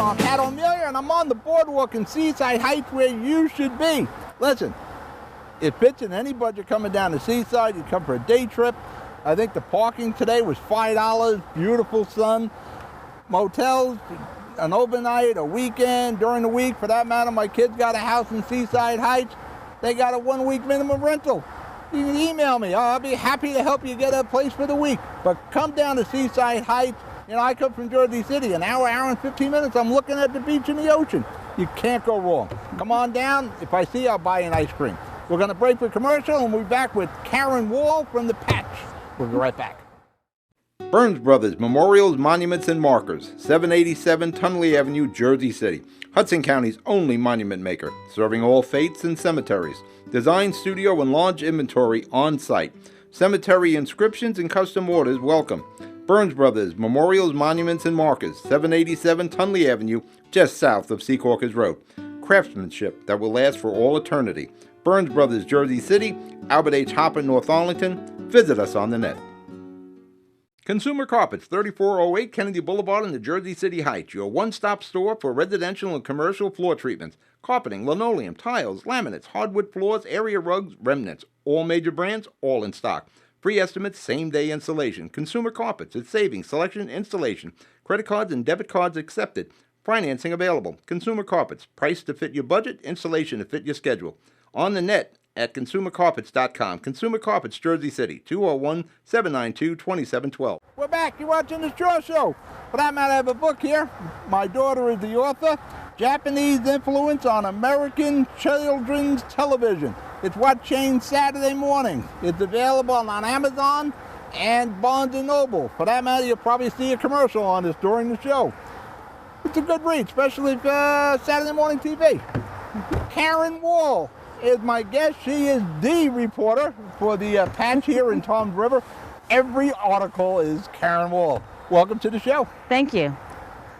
I'm Pat O'Meara, and I'm on the boardwalk in Seaside Heights where you should be. Listen, it fits in any budget coming down to Seaside. You come for a day trip. I think the parking today was $5. Beautiful sun. Motels, an overnight, a weekend, during the week. For that matter, my kids got a house in Seaside Heights. They got a 1-week minimum rental. You can email me. I'll be happy to help you get a place for the week. But come down to Seaside Heights. You know, I come from Jersey City. An hour and 15 minutes, I'm looking at the beach and the ocean. You can't go wrong. Come on down. If I see you, I'll buy you an ice cream. We're going to break for commercial, and we'll be back with Karen Wall from The Patch. We'll be right back. Burns Brothers Memorials, Monuments, and Markers, 787 Tunley Avenue, Jersey City. Hudson County's only monument maker, serving all faiths and cemeteries. Design, studio, and large inventory on site. Cemetery inscriptions and custom orders welcome. Burns Brothers Memorials, Monuments, and Markers, 787 Tunley Avenue, just south of Secaucus Road. Craftsmanship that will last for all eternity. Burns Brothers, Jersey City, Albert H. Hopper, North Arlington. Visit us on the net. Consumer Carpets, 3408 Kennedy Boulevard in the Jersey City Heights, your one-stop store for residential and commercial floor treatments, carpeting, linoleum, tiles, laminates, hardwood floors, area rugs, remnants, all major brands, all in stock. Free estimates, same-day installation. Consumer Carpets, it's savings, selection, installation. Credit cards and debit cards accepted. Financing available. Consumer Carpets, price to fit your budget, installation to fit your schedule. On the net at consumercarpets.com. Consumer Carpets, Jersey City, 201-792-2712. We're back. You're watching The Shaw Show. For that matter, I have a book here. My daughter is the author. Japanese Influence on American Children's Television. It's What Changed Saturday Morning. It's available on Amazon and Barnes & Noble. For that matter, you'll probably see a commercial on this during the show. It's a good read, especially for Saturday morning TV. Karen Wall is my guest. She is the reporter for the Patch here in Toms River. Every article is Karen Wall. Welcome to the show. Thank you.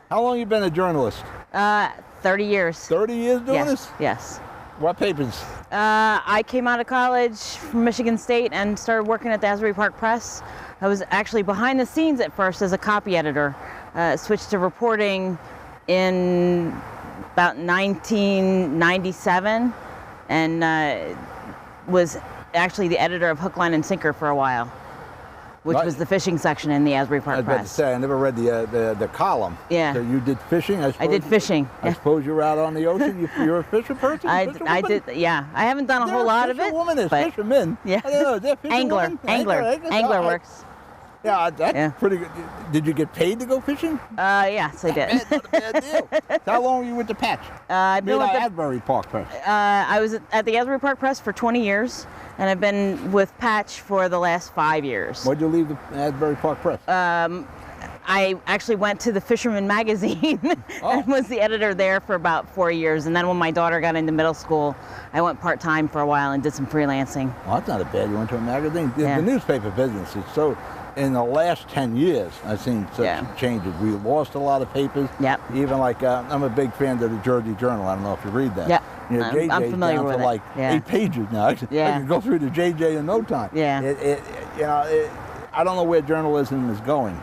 How long have you been a journalist? 30 years. 30 years doing this? Yes. What papers? I came out of college from Michigan State and started working at the Asbury Park Press. I was actually behind the scenes at first as a copy editor. Switched to reporting in about 1997 and was actually the editor of Hook, Line, and Sinker for a while, which was the fishing section in the Asbury Park Press. I was about to say, I never read the column. Yeah. So you did fishing, I suppose? I did fishing. I suppose you were out on the ocean. You're a fisher person? I did, yeah. I haven't done a whole lot of it. Woman is fishermen. Yeah. I don't know, they're fisherwomen? Angler works. Yeah, that's pretty good. Did you get paid to go fishing? Yes, I did. Not a bad deal. How long were you with the Patch? I've been with the Asbury Park Press. I was at the Asbury Park Press for 20 years, and I've been with Patch for the last 5 years. Why'd you leave the Asbury Park Press? I actually went to the Fisherman magazine and was the editor there for about 4 years. And then when my daughter got into middle school, I went part-time for a while and did some freelancing. Well, that's not a bad. You went to a magazine. Yeah. The newspaper business is so... In the last 10 years, I've seen such changes. We lost a lot of papers. Yep. Even like, I'm a big fan of the Jersey Journal. I don't know if you read that. Yeah. You know, I'm familiar with it. like 8 pages now. I can go through the JJ in no time. Yeah. I don't know where journalism is going.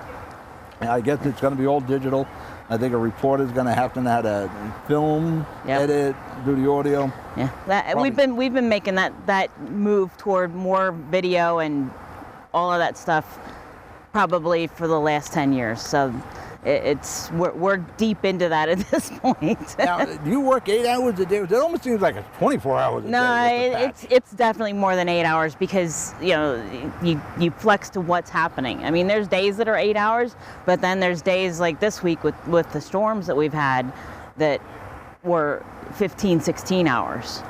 I guess it's going to be all digital. I think a reporter's going to have to know how to film, edit, do the audio. Yeah. We've been making that move toward more video and all of that stuff probably for the last 10 years. So we're deep into that at this point. Now, do you work 8 hours a day? It almost seems like it's 24 hours a day. No, it's definitely more than 8 hours because, you flex to what's happening. I mean, there's days that are 8 hours, but then there's days like this week with the storms that we've had that were 15, 16 hours.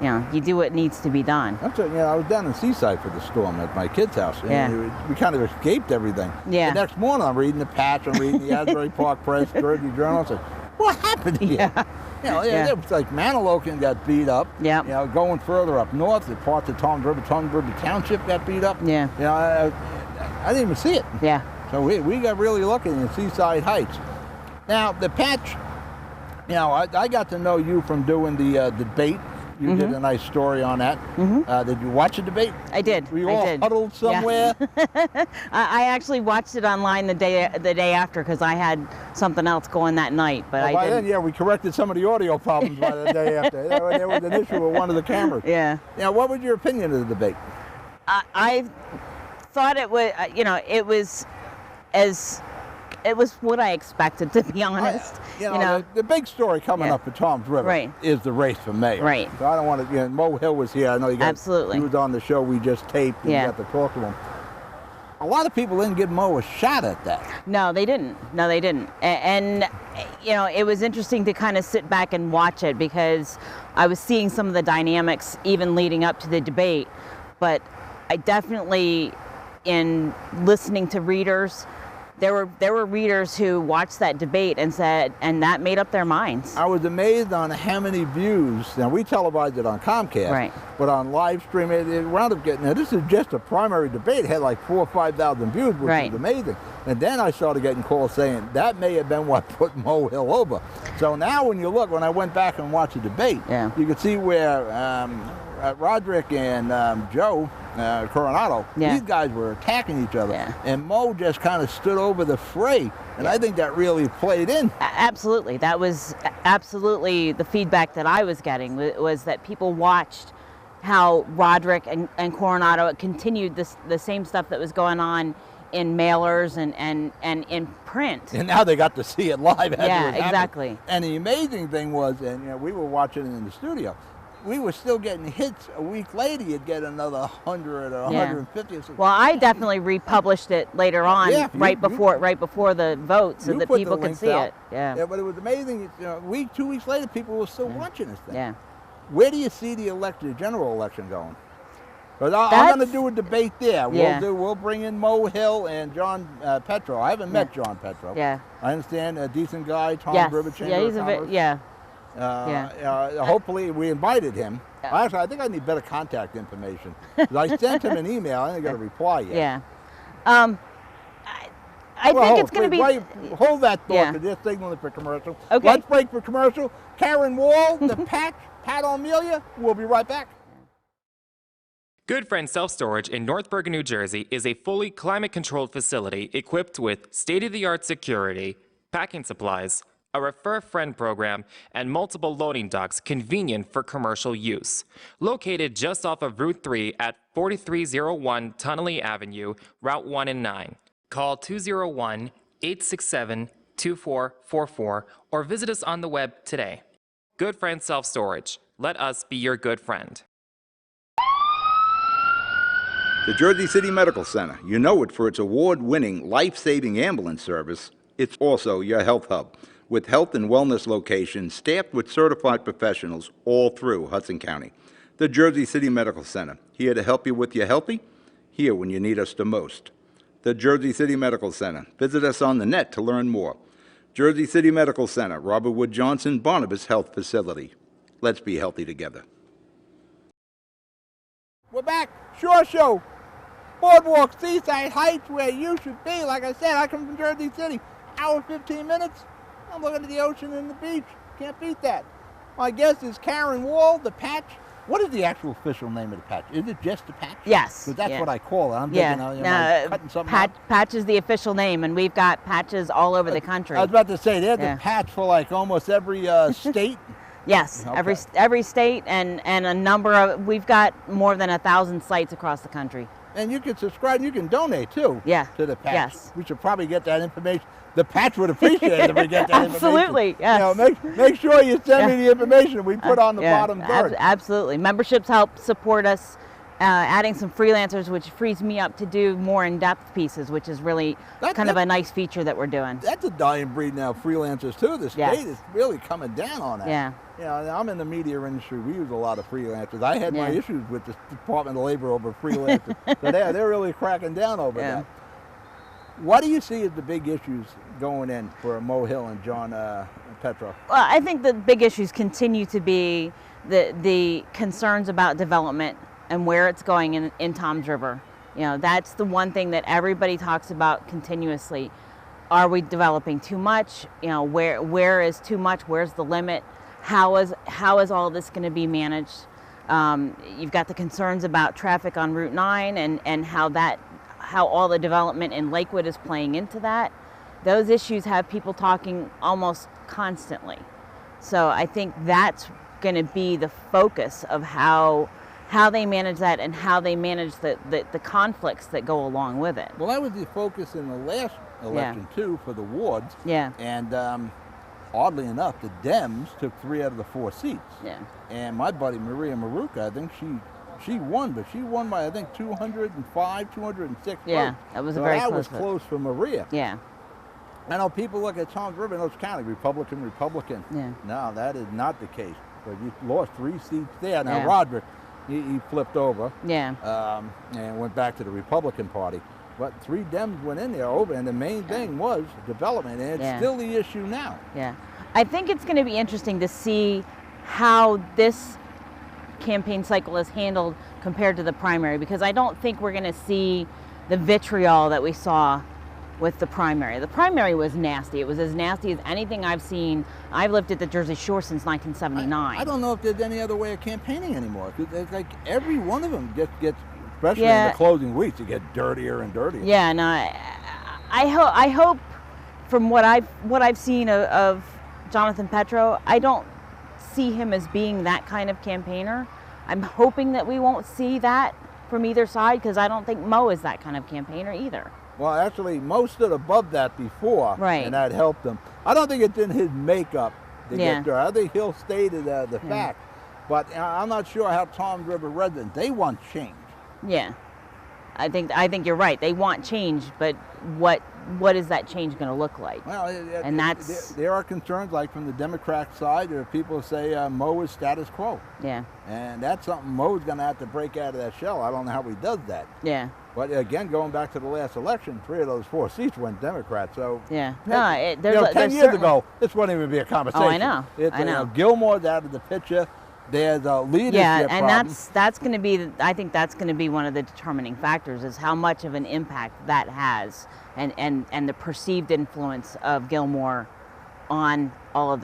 You do what needs to be done. I was down in Seaside for the storm at my kid's house. Yeah. We kind of escaped everything. Yeah. The next morning, I'm reading the Patch, I'm reading the Asbury Park Press, Jersey Journal. I said, what happened here? Yeah. It was like Manilokin got beat up. Yeah. Going further up north, the parts of Toms River Township got beat up. Yeah. I didn't even see it. Yeah. So we got really lucky in Seaside Heights. Now, the Patch, I got to know you from doing the debate You did a nice story on that. Did you watch the debate? I did. Were you I all did. huddled somewhere? Yeah. I actually watched it online the day after because I had something else going that night. But Well, I by didn't. then, yeah, we corrected some of the audio problems by the day after. There was an issue with one of the cameras. Yeah. Now, what was your opinion of the debate? I thought it was, it was what I expected, to be honest. The big story coming up at Tom's River is the race for mayor. Right. So I don't want to. Mo Hill was here. I know Absolutely. He was on the show we just taped, and you got to talk to him. A lot of people didn't give Mo a shot at that. No, they didn't. And it was interesting to kind of sit back and watch it because I was seeing some of the dynamics even leading up to the debate. But I definitely, in listening to readers, there were readers who watched that debate and said, and that made up their minds. I was amazed on how many views. Now, we televised it on Comcast, but on live stream, it wound up getting, now this is just a primary debate, it had like 4,000 or 5,000 views, which was amazing. And then I started getting calls saying that may have been what put Mo Hill over. So now when you look, when I went back and watched the debate, you could see where Roderick and Joe Coronado, these guys were attacking each other, and Mo just kind of stood over the fray, and I think that really played in. Absolutely, that was absolutely the feedback that I was getting, was that people watched how Roderick and Coronado continued the same stuff that was going on in mailers and in print. And now they got to see it live. Yeah, exactly. And the amazing thing was, and we were watching it in the studio, we were still getting hits. A week later, you'd get another 100 or 150. Well, I definitely republished it later on, right before the vote, so that people could see it. Yeah, but it was amazing. 2 weeks later, people were still watching this thing. Yeah. Where do you see the general election going? Because I'm going to do a debate there. We'll bring in Mo Hill and John Petro. I haven't met John Petro. Yeah. I understand, a decent guy. Tom River Chamber. Yeah, he's a bit. Hopefully we invited him. Actually, I think I need better contact information. I sent him an email. I didn't get a reply yet. Yeah. I think it's going to be... Hold that thought, because they're signaling for commercial. Okay. Let's break for commercial. Karen Wall, the Pat O'Melia. We'll be right back. Good Friend Self Storage in North Bergen, New Jersey is a fully climate-controlled facility equipped with state-of-the-art security, packing supplies, a Refer Friend program, and multiple loading docks convenient for commercial use. Located just off of Route 3 at 4301 Tunnelly Avenue, Route 1 and 9. Call 201-867-2444 or visit us on the web today. Good Friend Self Storage. Let us be your good friend. The Jersey City Medical Center. You know it for its award-winning, life-saving ambulance service. It's also your health hub, with health and wellness locations staffed with certified professionals all through Hudson County. The Jersey City Medical Center, here to help you with your healthy, here when you need us the most. The Jersey City Medical Center. Visit us on the net to learn more. Jersey City Medical Center, Robert Wood Johnson, Barnabas Health Facility. Let's be healthy together. We're back. Shore Show. Boardwalk, Seaside Heights, where you should be. Like I said, I come from Jersey City. Hour 15 minutes. I'm looking at the ocean and the beach. Can't beat that. My guest is Karen Wall, the Patch. What is the actual official name of the Patch? Is it just the Patch? Yes. Because that's what I call it. I'm thinking, cutting something out. Patch is the official name, and we've got patches all over the country. I was about to say, there's a patch for like almost every state. Yes, okay. every state and a number of, we've got more than 1,000 sites across the country. And you can subscribe, you can donate too to the Patch. Yes. We should probably get that information. The Patch would appreciate it if we get that Absolutely, information. yes. Make sure you send me the information we put on the bottom third. Absolutely. Memberships help support us, adding some freelancers, which frees me up to do more in-depth pieces, which is really kind of a nice feature that we're doing. That's a dying breed now, freelancers too. The state is really coming down on that. Yeah. I'm in the media industry. We use a lot of freelancers. I had my issues with the Department of Labor over freelancers. So they're really cracking down over that. What do you see as the big issues going in for Mo Hill and John Petro? Well, I think the big issues continue to be the concerns about development and where it's going in Tom's River. That's the one thing that everybody talks about continuously. Are we developing too much? Where is too much? Where's the limit? How is all this going to be managed? You've got the concerns about traffic on Route 9 and how all the development in Lakewood is playing into that. Those issues have people talking almost constantly. So I think that's going to be the focus of how they manage that and how they manage the conflicts that go along with it. Well, that was the focus in the last election too for the wards. Yeah. And oddly enough, the Dems took 3 out of the 4 seats. Yeah. And my buddy Maria Maruca, I think she won, but she won by I think 205, 206 Yeah, votes. that was a So very that close was vote. close for Maria. Yeah. I know people look at Toms River in Ocean County, Republican. Yeah. No, that is not the case. But you lost 3 seats there. Now Yeah. Roderick, he flipped over. Yeah. And went back to the Republican Party. But 3 Dems went in there over, and the main thing was development, and it's still the issue now. Yeah. I think it's going to be interesting to see how this campaign cycle is handled compared to the primary, because I don't think we're going to see the vitriol that we saw with the primary. The primary was nasty. It was as nasty as anything I've seen. I've lived at the Jersey Shore since 1979. I don't know if there's any other way of campaigning anymore. 'Cause it's like every one of them gets especially in the closing weeks, it gets dirtier and dirtier. Yeah, no, I hope from what I've seen of Jonathan Petro, I don't see him as being that kind of campaigner. I'm hoping that we won't see that from either side, because I don't think Mo is that kind of campaigner either. Well, actually, Mo stood above that before, Right. and that helped him. I don't think it's in his makeup to get there. I think he'll stay to the fact. But I'm not sure how Toms River residents, they want change. Yeah, I think you're right. They want change, but what is that change going to look like? Well, And that's there are concerns, like from the Democrat side, there are people who say Mo is status quo. yeah, And that's something Mo's going to have to break out of that shell. I don't know how he does that. yeah, But again, going back to the last election, 3 of those 4 seats went Democrat. So yeah. hey, No, there's 10 years ago, this wouldn't even be a conversation. Oh, I know. I know. Gilmore's out of the picture. There's a leadership Yeah, and problem. that's going to be. I think that's going to be one of the determining factors, is how much of an impact that has, and the perceived influence of Gilmore on all of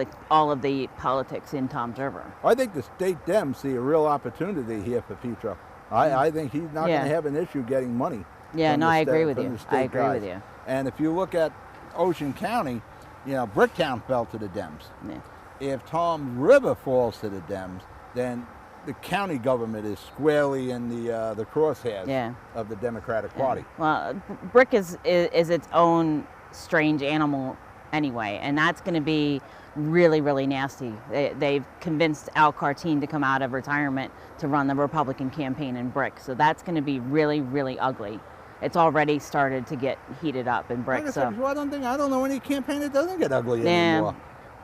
the politics in Toms River. I think the state Dems see a real opportunity here for Petro. I think he's not going to have an issue getting money. Yeah, from no, the I sta- agree with from you. the state I agree guys. with you. And if you look at Ocean County, Bricktown fell to the Dems. Yeah. If Toms River falls to the Dems, then the county government is squarely in the crosshairs of the Democratic Party. Well, Brick is its own strange animal anyway, and that's going to be really, really nasty. They've convinced Al Cartine to come out of retirement to run the Republican campaign in Brick, so that's going to be really, really ugly. It's already started to get heated up in Brick. Like I said, I don't know any campaign that doesn't get ugly anymore.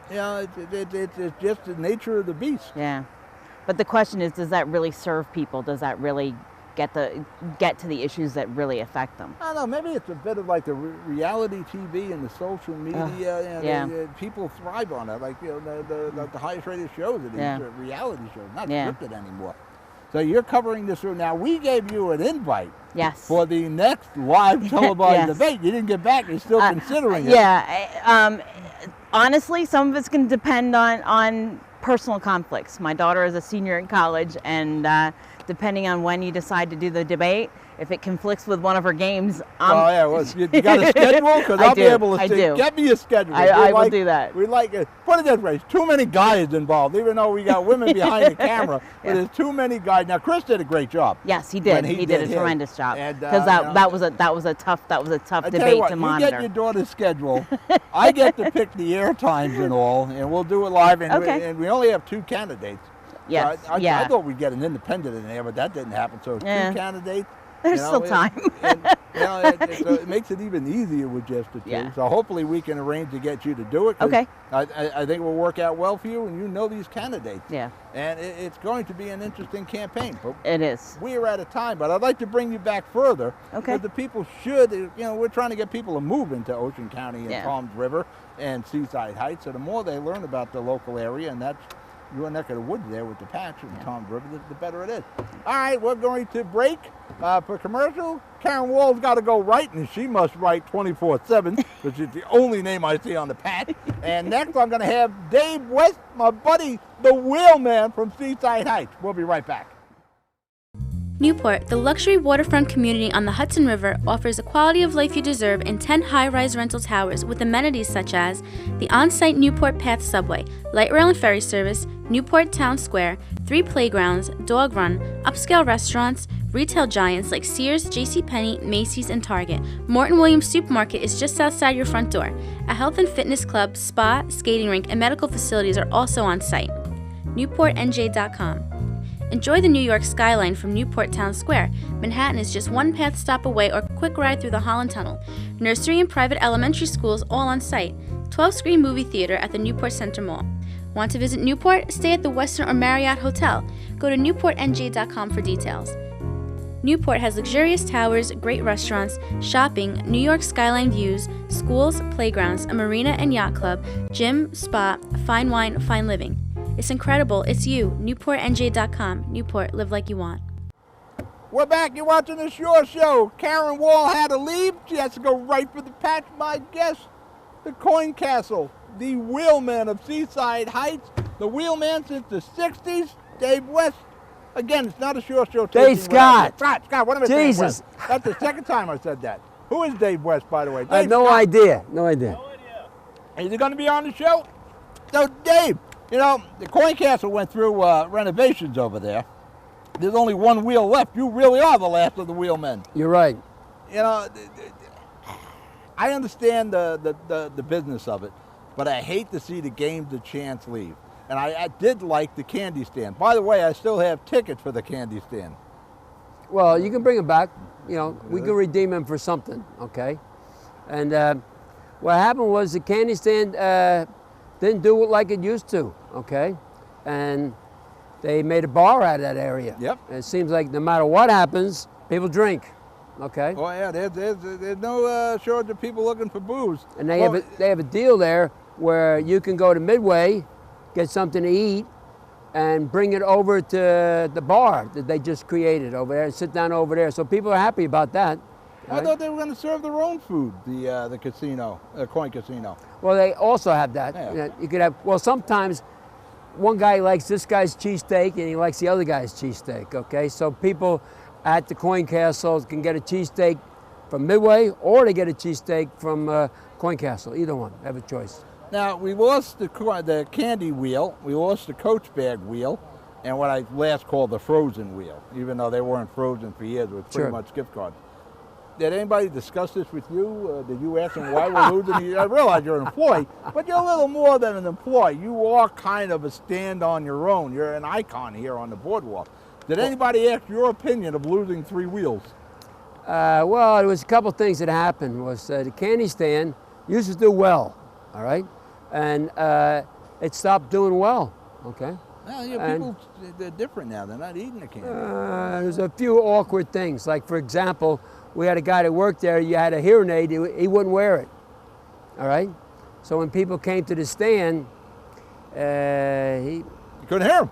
It's just the nature of the beast. Yeah, but the question is, does that really serve people? Does that really get to the issues that really affect them? I don't know. Maybe it's a bit of like the reality TV and the social media. People thrive on it. Like the highest rated shows are these reality shows, not scripted anymore. So you're covering this room now. We gave you an invite. Yes. For the next live televised debate. You didn't get back. You're still considering it. Yeah. Honestly, some of it's going to depend on personal conflicts. My daughter is a senior in college, and depending on when you decide to do the debate, if it conflicts with one of her games, you got a schedule? Because I'll be able to see. Get me a schedule. I will do that. We like it. Put it this way, there's too many guys involved, even though we got women behind the camera. But there's too many guys. Now, Chris did a great job. Yes, he did. He did a tremendous job. Because that was a tough debate to monitor. You get your daughter's schedule. I get to pick the air times and all, and we'll do it live. And we only have 2 candidates. Yes. So I thought we'd get an independent in there, but that didn't happen. So 2 candidates. There's still time. So it makes it even easier with just the 2. Yeah. So hopefully we can arrange to get you to do it. Okay. I think it will work out well for you, and you know these candidates. Yeah. And it's going to be an interesting campaign. But it is. We are out of time, but I'd like to bring you back further. Okay. Because the people should, we're trying to get people to move into Ocean County and Toms River and Seaside Heights. So the more they learn about the local area, and that's your neck of the woods there with the patch and Tom's River, the better it is. All right, we're going to break for commercial. Karen Wall's got to go right, and she must write 24/7, which is the only name I see on the patch. And next, I'm going to have Dave West, my buddy, the wheelman from Seaside Heights. We'll be right back. Newport, the luxury waterfront community on the Hudson River, offers a quality of life you deserve in 10 high-rise rental towers with amenities such as the on-site Newport Path subway, light rail and ferry service, Newport Town Square, 3 playgrounds, dog run, upscale restaurants, retail giants like Sears, JCPenney, Macy's, and Target. Morton Williams Supermarket is just outside your front door. A health and fitness club, spa, skating rink, and medical facilities are also on site. NewportNJ.com. Enjoy the New York skyline from Newport Town Square. Manhattan is just one path stop away or quick ride through the Holland Tunnel. Nursery and private elementary schools all on site. 12-screen movie theater at the Newport Center Mall. Want to visit Newport? Stay at the Westin or Marriott Hotel. Go to NewportNJ.com for details. Newport has luxurious towers, great restaurants, shopping, New York skyline views, schools, playgrounds, a marina and yacht club, gym, spa, fine wine, fine living. It's incredible. It's you. NewportNJ.com. Newport, live like you want. We're back. You're watching the Shore Show. Karen Wall had to leave. She has to go right for the patch. My guest, the Coin Castle, the wheelman of Seaside Heights, the wheelman since the 60s, Dave West. Again, it's not a Shore Show. Dave Scott. Scott, what am I saying? Jesus. West? That's the second time I said that. Who is Dave West, by the way? I have Dave no Scott. idea. No idea. Is he going to be on the show? So, Dave, you know, the Coin Castle went through renovations over there. There's only one wheel left. You really are the last of the wheelmen. You're right. You know, I understand the business of it, but I hate to see the games of chance leave. And I did like the candy stand. By the way, I still have tickets for the candy stand. Well, you can bring them back. You know, we can redeem them for something, okay? And what happened was the candy stand didn't do it like it used to, okay? And they made a bar out of that area. Yep. And it seems like no matter what happens, people drink, okay? Oh yeah, there's no shortage of people looking for booze. And they have a deal there where you can go to Midway, get something to eat, and bring it over to the bar that they just created over there and sit down over there. So people are happy about that. I thought they were going to serve their own food, the casino, Coin Casino. Well, they also have that. Yeah. You could have, well, sometimes one guy likes this guy's cheesesteak and he likes the other guy's cheesesteak, okay? So people at the Coin Castle can get a cheesesteak from Midway or they get a cheesesteak from Coin Castle, either one, have a choice. Now, we lost the candy wheel, we lost the Coach bag wheel, and what I last called the frozen wheel, even though they weren't frozen for years, it was pretty much gift cards. Did anybody discuss this with you? Did you ask them why we're losing? I realize you're an employee, but you're a little more than an employee. You are kind of a stand on your own. You're an icon here on the boardwalk. Did anybody ask your opinion of losing 3 wheels? Well, there was a couple things that happened. Was the candy stand used to do well, all right? And it stopped doing well, okay? Well, yeah, people, they're different now. They're not eating the candy. There's a few awkward things. Like, for example, we had a guy that worked there, you had a hearing aid, he wouldn't wear it, all right? So when people came to the stand, You couldn't hear him.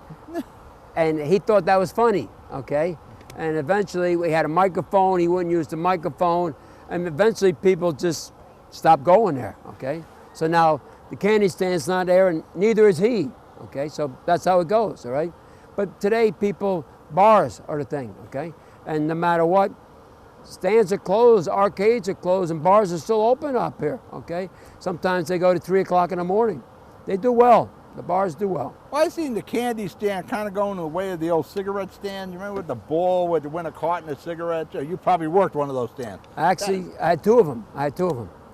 and he thought that was funny, okay? And eventually we had a microphone, he wouldn't use the microphone, and eventually people just stopped going there, okay? So now the candy stand's not there and neither is he, okay? So that's how it goes, all right? But today bars are the thing, okay? And no matter what, stands are closed, arcades are closed, and bars are still open up here, okay? Sometimes they go to 3 o'clock in the morning. They do well. The bars do well. Well, I seen the candy stand kind of going the way of the old cigarette stand. You remember with the ball where you win a carton of cigarettes? You probably worked one of those stands. Actually, I had 2 of them.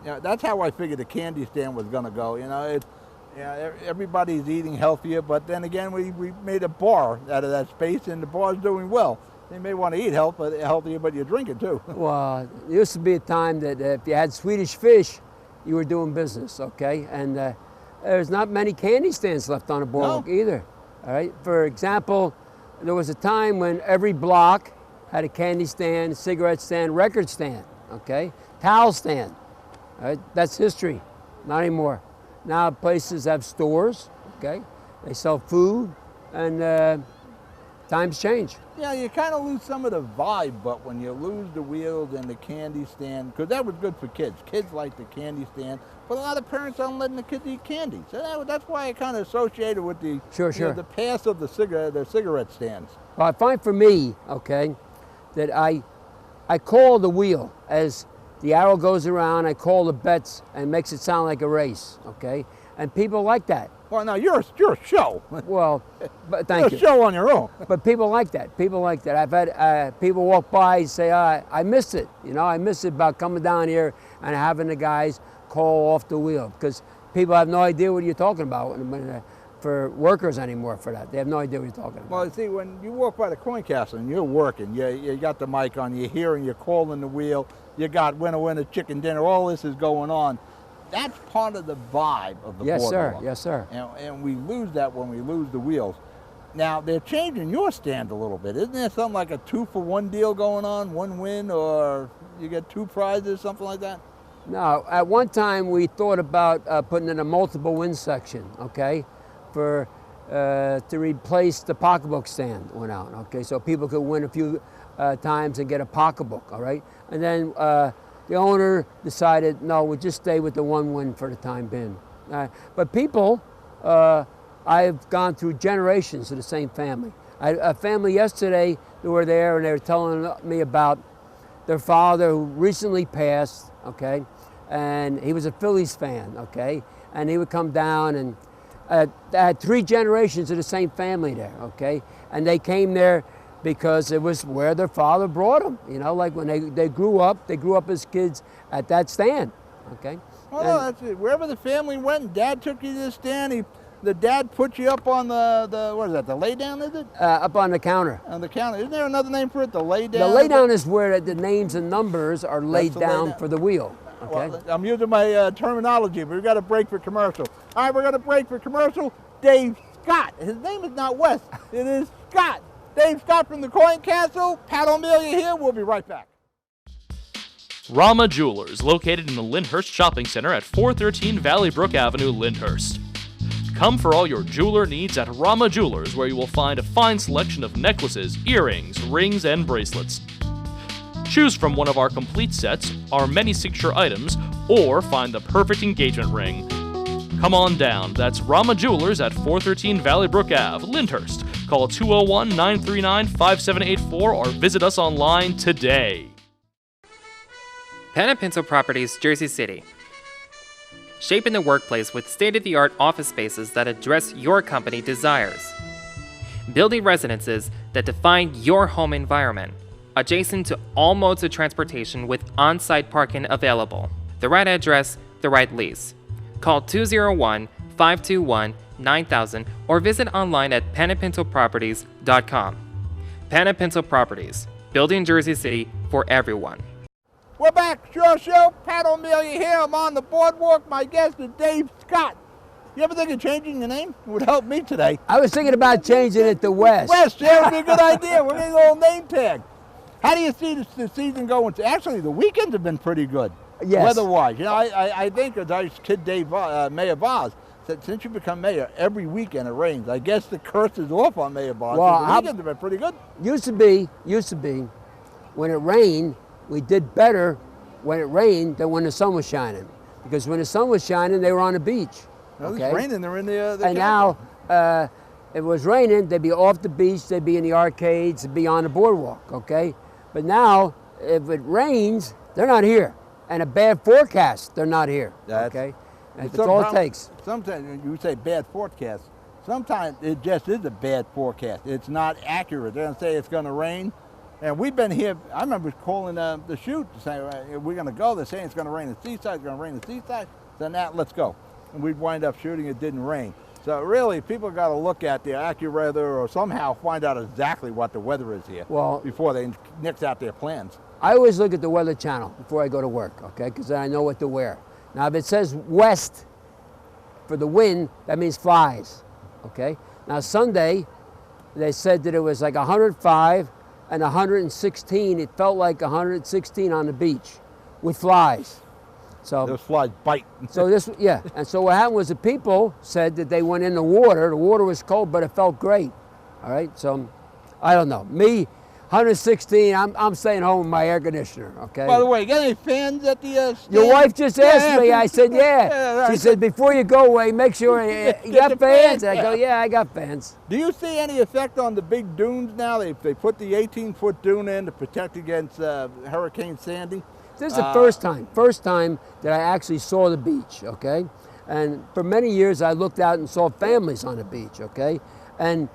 Yeah, that's how I figured the candy stand was going to go. You know, everybody's eating healthier, but then again, we made a bar out of that space, and the bar's doing well. They may want to eat healthier, but you're drinking too. Well, there used to be a time that if you had Swedish fish, you were doing business, okay? And there's not many candy stands left on the boardwalk either, all right? For example, there was a time when every block had a candy stand, cigarette stand, record stand, okay? Towel stand, all right? That's history, not anymore. Now places have stores, okay? they sell food, and times change. Yeah, you kind of lose some of the vibe, but when you lose the wheels and the candy stand, because that was good for kids. Kids like the candy stand, but a lot of parents aren't letting the kids eat candy. So that's why I kind of associated with the Sure, you know, the past of the cigarette stands. Well, I find for me, okay, that I call the wheel as the arrow goes around. I call the bets and makes it sound like a race, okay, and people like that. Well, now you're a show. Well, but thank You're you. a show on your own. But people like that. People like that. I've had people walk by and say, I miss it. You know, I miss it about coming down here and having the guys call off the wheel, because people have no idea what you're talking about for workers anymore for that. They have no idea what you're talking about. Well, see, when you walk by the coin castle and you're working, you got the mic on, you're hearing, you're calling the wheel, you got winner, chicken dinner, all this is going on. That's part of the vibe of the Yes, sir. boardwalk. Yes, sir. And we lose that when we lose the wheels. Now, they're changing your stand a little bit. Isn't there something like a 2-for-1 deal going on? One win, or you get 2 prizes, something like that? No, at one time we thought about putting in a multiple win section, okay, for to replace the pocketbook stand went out, okay, so people could win a few times and get a pocketbook, all right, and then the owner decided, no, we'll just stay with the 1 win for the time being. But people, I've gone through generations of the same family. A family yesterday who were there, and they were telling me about their father who recently passed, okay, and he was a Phillies fan, okay, and he would come down, and they had 3 generations of the same family there, okay, and they came there because it was where their father brought them, you know, like when they grew up as kids at that stand, okay. Well, that's it. Wherever the family went, Dad took you to the stand. The dad put you up on the what is that, the lay down, is it? Up on the counter. On the counter. Isn't there another name for it, the lay down? The lay down is where the names and numbers are laid the lay down down. for the wheel, okay. Well, I'm using my terminology, but we've got to break for commercial. All right, we're going to break for commercial. Dave Scott. His name is not Wes. It is Scott. Dave Scott from the Coin Castle. Pat O'Melia here. We'll be right back. Rama Jewelers, located in the Lyndhurst Shopping Center at 413 Valley Brook Avenue, Lyndhurst. Come for all your jeweler needs at Rama Jewelers, where you will find a fine selection of necklaces, earrings, rings, and bracelets. Choose from one of our complete sets, our many signature items, or find the perfect engagement ring. Come on down. That's Rama Jewelers at 413 Valley Brook Ave, Lyndhurst. Call 201-939-5784 or visit us online today. Panepinto Properties, Jersey City. Shaping the workplace with state-of-the-art office spaces that address your company desires. Building residences that define your home environment, adjacent to all modes of transportation with on-site parking available. The right address, the right lease. Call 201-521-9000 or visit online at panepintoproperties.com. Panepinto Properties, building Jersey City for everyone. We're back. Show. Pat O'Melia here. I'm on the boardwalk. My guest is Dave Scott. You ever think of changing your name? It would help me today. I was thinking about changing it to West. West, yeah, would be a good idea. We're getting a little name tag. How do you see the season going? Actually, the weekends have been pretty good. Yes. Weather-wise. You know, I think, as I kid Dave, Mayor Vaz, said since you become mayor, every weekend it rains. I guess the curse is off on Mayor Vaz. Well, The weekends have been pretty good. Used to be, when it rained, we did better when it rained than when the sun was shining. Because when the sun was shining, they were on the beach. Well, Okay? It's raining. They're in the And now, if it was raining, they'd be off the beach, they'd be in the arcades, they'd be on the boardwalk, okay? But now, if it rains, they're not here. And a bad forecast, they're not here, okay? That's all it takes. Sometimes you say bad forecast. Sometimes it just is a bad forecast. It's not accurate. They don't say it's going to rain. And we've been here, I remember calling the shoot to say, we're going to go. They're saying it's going to rain at Seaside, it's going to rain at Seaside. So now, let's go. And we'd wind up shooting, it didn't rain. So really, people got to look at the AccuWeather or somehow find out exactly what the weather is here before they nix out their plans. I always look at the Weather Channel before I go to work, okay? Because then I know what to wear. Now, if it says west for the wind, that means flies, okay? Now, Sunday, they said that it was like 105 and 116. It felt like 116 on the beach with flies. So Those flies bite. So this, yeah, and so what happened was the people said that they went in the water. The water was cold, but it felt great. All right, so I don't know. Me, 116. I'm staying home with my air conditioner. Okay. By the way, you got any fans at the stand? Your wife just asked me. I said, yeah. Yeah, She said, before you go away, make sure you got the fans. fans. I go, yeah, I got fans. Do you see any effect on the big dunes now? They put the 18-foot dune in to protect against Hurricane Sandy. This is the first time that I actually saw the beach, okay? And for many years I looked out and saw families on the beach, okay? And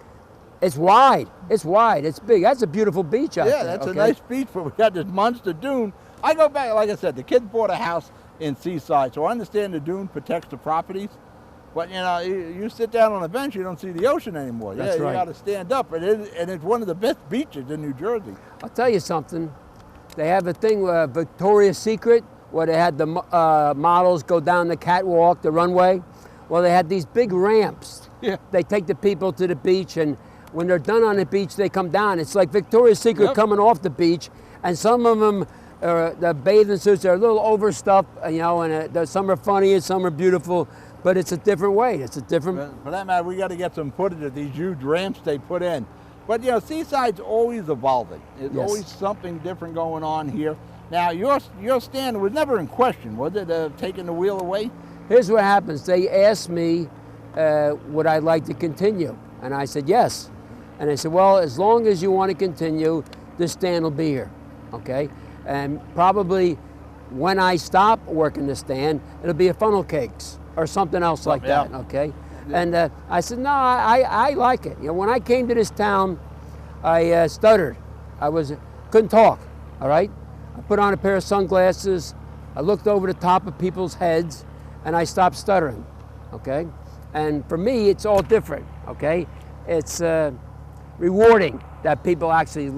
it's wide, it's big. That's a beautiful beach out there. Yeah, that's okay? a nice beach, but we got this monster dune. I go back, like I said, the kids bought a house in Seaside, so I understand the dune protects the properties. But you know, you sit down on a bench, you don't see the ocean anymore. That's right. You got to stand up, and it's one of the best beaches in New Jersey. I'll tell you something. They have a thing, Victoria's Secret, where they had the models go down the catwalk, the runway. Well, they had these big ramps. Yeah. They take the people to the beach, and when they're done on the beach, they come down. It's like Victoria's Secret coming off the beach, and some of them, the bathing suits are a little overstuffed, you know, and some are funny and some are beautiful, but it's a different way. It's a different. For that matter, we got to get some footage of these huge ramps they put in. But you know, Seaside's always evolving. There's always something different going on here. Now, your stand was never in question, was it? Taking the wheel away? Here's what happens. They asked me, would I like to continue? And I said yes. And they said, well, as long as you want to continue, this stand will be here, okay? And probably when I stop working the stand, it'll be a funnel cakes or something else like that, okay? And I said, no, I like it. You know, when I came to this town, I stuttered. Couldn't talk, all right? I put on a pair of sunglasses, I looked over the top of people's heads, and I stopped stuttering, okay? And for me, it's all different, okay? It's rewarding that people actually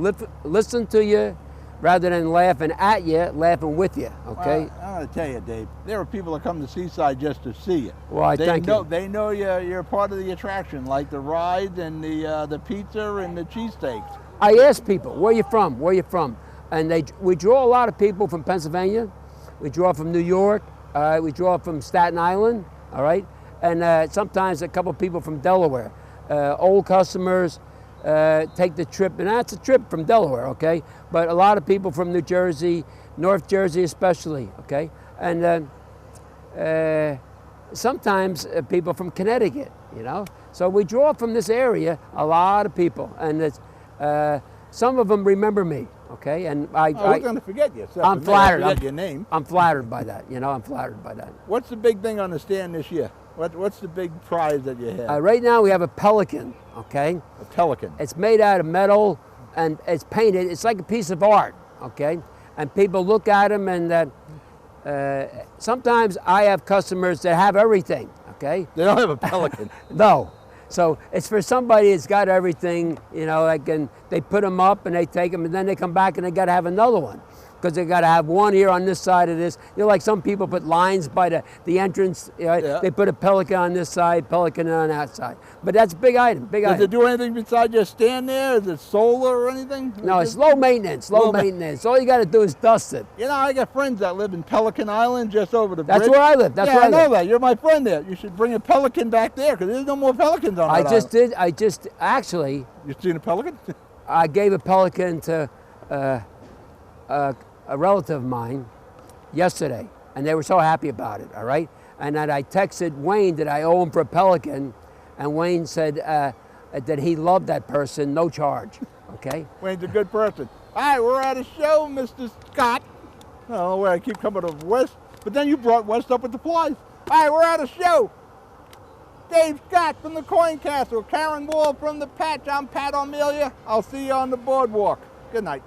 listen to you rather than laughing at you, laughing with you, okay? Well, I'm going to tell you, Dave, there are people that come to Seaside just to see you. Well, thank you. They know you're part of the attraction, like the rides and the pizza and the cheesesteaks. I ask people, where you from? Where you from? And we draw a lot of people from Pennsylvania. We draw from New York. We draw from Staten Island, all right? And sometimes a couple people from Delaware. Old customers take the trip, and that's a trip from Delaware, okay? But a lot of people from New Jersey, North Jersey especially, okay? And sometimes people from Connecticut, you know? So we draw from this area a lot of people, and it's, some of them remember me, okay? And we're going to forget you. I'm flattered. Forget your name. I'm flattered by that, you know? I'm flattered by that. What's the big thing on the stand this year? What's the big prize that you have? Right now we have a pelican, okay? A pelican. It's made out of metal and it's painted. It's like a piece of art, okay? And people look at them, and sometimes I have customers that have everything, okay? They don't have a pelican. No. So it's for somebody that's got everything, you know, like, and they put them up and they take them, and then they come back and they got to have another one, because they got to have one here on this side of this. You know, like some people put lines by the entrance. You know, Yeah. They put a pelican on this side, pelican on that side. But that's a big item, big Does item. it do anything besides just stand there? Is it solar or anything? No, it's low maintenance, low maintenance. All you got to do is dust it. You know, I got friends that live in Pelican Island, just over the bridge. That's where I live. That's yeah, where I know live. that. You're my friend there. You should bring a pelican back there, because there's no more pelicans on that island. I just actually, You seen a pelican? I gave a pelican to a relative of mine yesterday, and they were so happy about it, all right? And then I texted Wayne that I owe him for a pelican, and Wayne said that he loved that person, no charge, okay? Wayne's a good person. All right, we're at a show, Mr. Scott. I don't know where I keep coming to West, but then you brought West up with the flies. All right, we're at a show. Dave Scott from the Coin Castle, Karen Wall from the Patch. I'm Pat Amelia. I'll see you on the boardwalk. Good night.